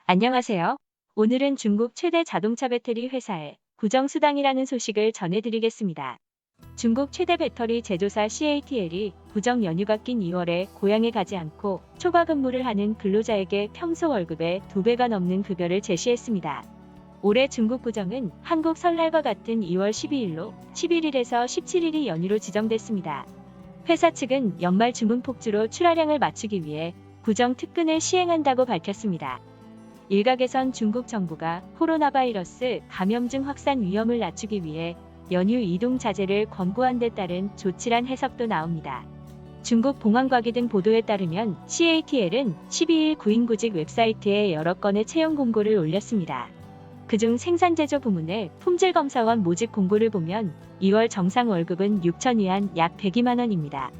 안녕하세요. 오늘은 중국 최대 자동차 배터리 회사의 부정수당이라는 소식을 전해드리겠습니다. 중국 최대 배터리 제조사 CATL이 부정 연휴가 낀 2월에 고향에 가지 않고 초과 근무를 하는 근로자에게 평소 월급의 2배가 넘는 급여를 제시했습니다. 올해 중국 부정은 한국 설날과 같은 2월 12일로 11일에서 17일이 연휴로 지정됐습니다. 회사 측은 연말 주문 폭주로 출하량을 맞추기 위해 부정 특근을 시행한다고 밝혔습니다. 일각에선 중국 정부가 코로나 바이러스 감염증 확산 위험을 낮추기 위해 연휴 이동 자제를 권고한 데 따른 조치란 해석도 나옵니다. 중국 봉황과기 등 보도에 따르면 CATL은 12일 구인구직 웹사이트에 여러 건의 채용 공고를 올렸습니다. 그중 생산제조 부문의 품질검사원 모집 공고를 보면 2월 정상 월급은 6,000위안 약 102만 원입니다.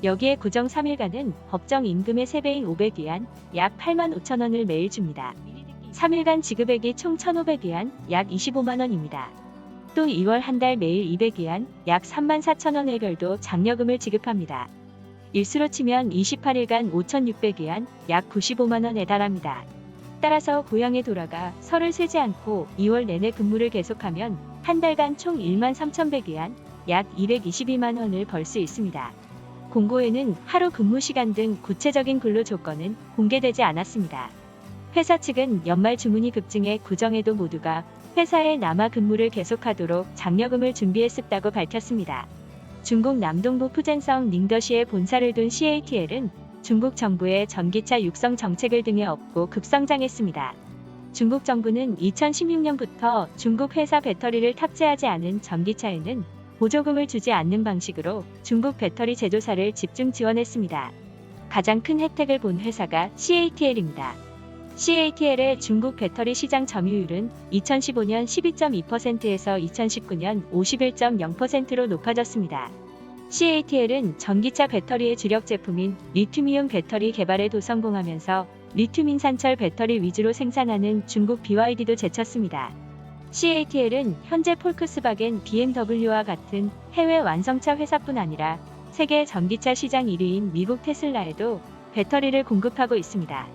여기에 구정 3일간은 법정 임금의 3배인 500위안 약 8만 5천 원을 매일 줍니다. 3일간 지급액이 총 1,500위안 약 25만 원입니다. 또 2월 한 달 매일 200위안 약 3만 4천 원의 별도 장려금을 지급합니다. 일수로 치면 28일간 5,600위안 약 95만 원에 달합니다. 따라서 고향에 돌아가 설을 세지 않고 2월 내내 근무를 계속하면 한 달간 총 1만 3,100위안 약 222만 원을 벌 수 있습니다. 공고에는 하루 근무 시간 등 구체적인 근로 조건은 공개되지 않았습니다. 회사 측은 연말 주문이 급증해 구정에도 모두가 회사에 남아 근무를 계속하도록 장려금을 준비했었다고 밝혔습니다. 중국 남동부 푸젠성 닝더시에 본사를 둔 CATL은 중국 정부의 전기차 육성 정책을 등에 업고 급성장했습니다. 중국 정부는 2016년부터 중국 회사 배터리를 탑재하지 않은 전기차에는 보조금을 주지 않는 방식으로 중국 배터리 제조사를 집중 지원했습니다. 가장 큰 혜택을 본 회사가 CATL입니다. CATL의 중국 배터리 시장 점유율은 2015년 12.2%에서 2019년 51.0%로 높아졌습니다. CATL은 전기차 배터리의 주력 제품인 리튬이온 배터리 개발에도 성공하면서 리튬 인산철 배터리 위주로 생산하는 중국 BYD도 제쳤습니다. CATL은 현재 폴크스바겐 BMW와 같은 해외 완성차 회사뿐 아니라 세계 전기차 시장 1위인 미국 테슬라에도 배터리를 공급하고 있습니다.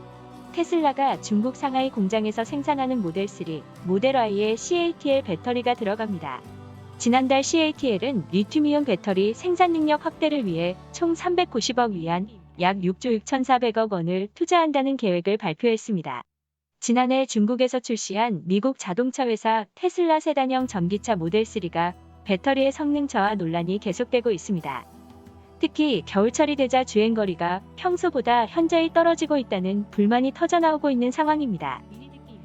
테슬라가 중국 상하이 공장에서 생산하는 모델 3, 모델 Y에 CATL 배터리가 들어갑니다. 지난달 CATL은 리튬이온 배터리 생산 능력 확대를 위해 총 390억 위안, 약 6조 6,400억 원을 투자한다는 계획을 발표했습니다. 지난해 중국에서 출시한 미국 자동차 회사 테슬라 세단형 전기차 모델 3가 배터리의 성능 저하 논란이 계속되고 있습니다. 특히 겨울철이 되자 주행거리가 평소보다 현저히 떨어지고 있다는 불만이 터져나오고 있는 상황입니다.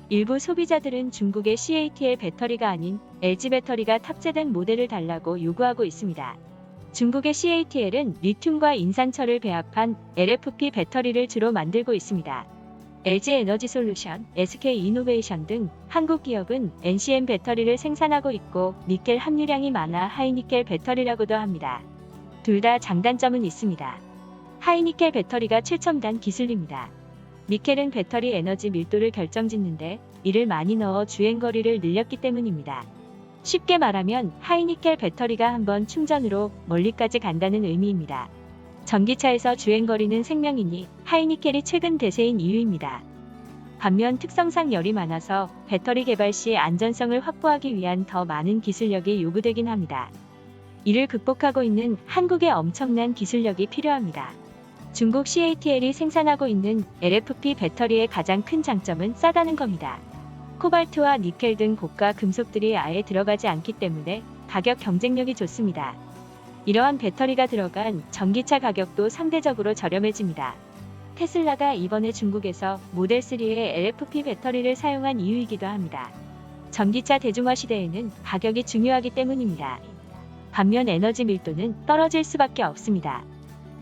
일부 소비자들은 중국의 CATL 배터리가 아닌 LG 배터리가 탑재된 모델을 달라고 요구하고 있습니다. 중국의 CATL은 리튬과 인산철을 배합한 LFP 배터리를 주로 만들고 있습니다. LG 에너지 솔루션, SK 이노베이션 등 한국 기업은 NCM 배터리를 생산하고 있고 니켈 함유량이 많아 하이니켈 배터리라고도 합니다. 둘 다 장단점은 있습니다. 하이니켈 배터리가 최첨단 기술입니다. 니켈은 배터리 에너지 밀도를 결정짓는데 이를 많이 넣어 주행거리를 늘렸기 때문입니다. 쉽게 말하면 하이니켈 배터리가 한번 충전으로 멀리까지 간다는 의미입니다. 전기차에서 주행거리는 생명이니 하이니켈이 최근 대세인 이유입니다. 반면 특성상 열이 많아서 배터리 개발 시 안전성을 확보하기 위한 더 많은 기술력이 요구되긴 합니다. 이를 극복하고 있는 한국의 엄청난 기술력이 필요합니다. 중국 CATL이 생산하고 있는 LFP 배터리의 가장 큰 장점은 싸다는 겁니다. 코발트와 니켈 등 고가 금속들이 아예 들어가지 않기 때문에 가격 경쟁력이 좋습니다. 이러한 배터리가 들어간 전기차 가격도 상대적으로 저렴해집니다. 테슬라가 이번에 중국에서 모델 3의 LFP 배터리를 사용한 이유이기도 합니다. 전기차 대중화 시대에는 가격이 중요하기 때문입니다. 반면 에너지 밀도는 떨어질 수밖에 없습니다.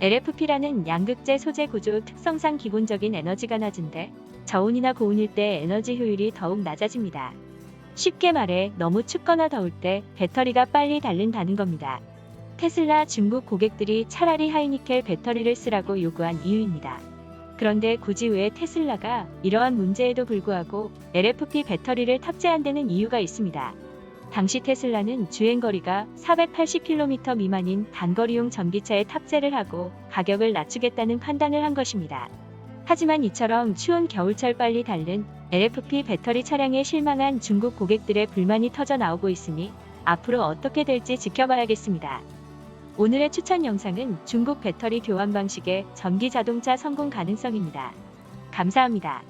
LFP라는 양극재 소재 구조 특성상 기본적인 에너지가 낮은데 저온이나 고온일 때 에너지 효율이 더욱 낮아집니다. 쉽게 말해 너무 춥거나 더울 때 배터리가 빨리 닳는다는 겁니다. 테슬라 중국 고객들이 차라리 하이니켈 배터리를 쓰라고 요구한 이유입니다. 그런데 굳이 왜 테슬라가 이러한 문제에도 불구하고 LFP 배터리를 탑재한다는 이유가 있습니다. 당시 테슬라는 주행거리가 480km 미만인 단거리용 전기차에 탑재를 하고 가격을 낮추겠다는 판단을 한 것입니다. 하지만 이처럼 추운 겨울철 빨리 닳는 LFP 배터리 차량에 실망한 중국 고객들의 불만이 터져 나오고 있으니 앞으로 어떻게 될지 지켜봐야겠습니다. 오늘의 추천 영상은 중국 배터리 교환 방식의 전기 자동차 성공 가능성입니다. 감사합니다.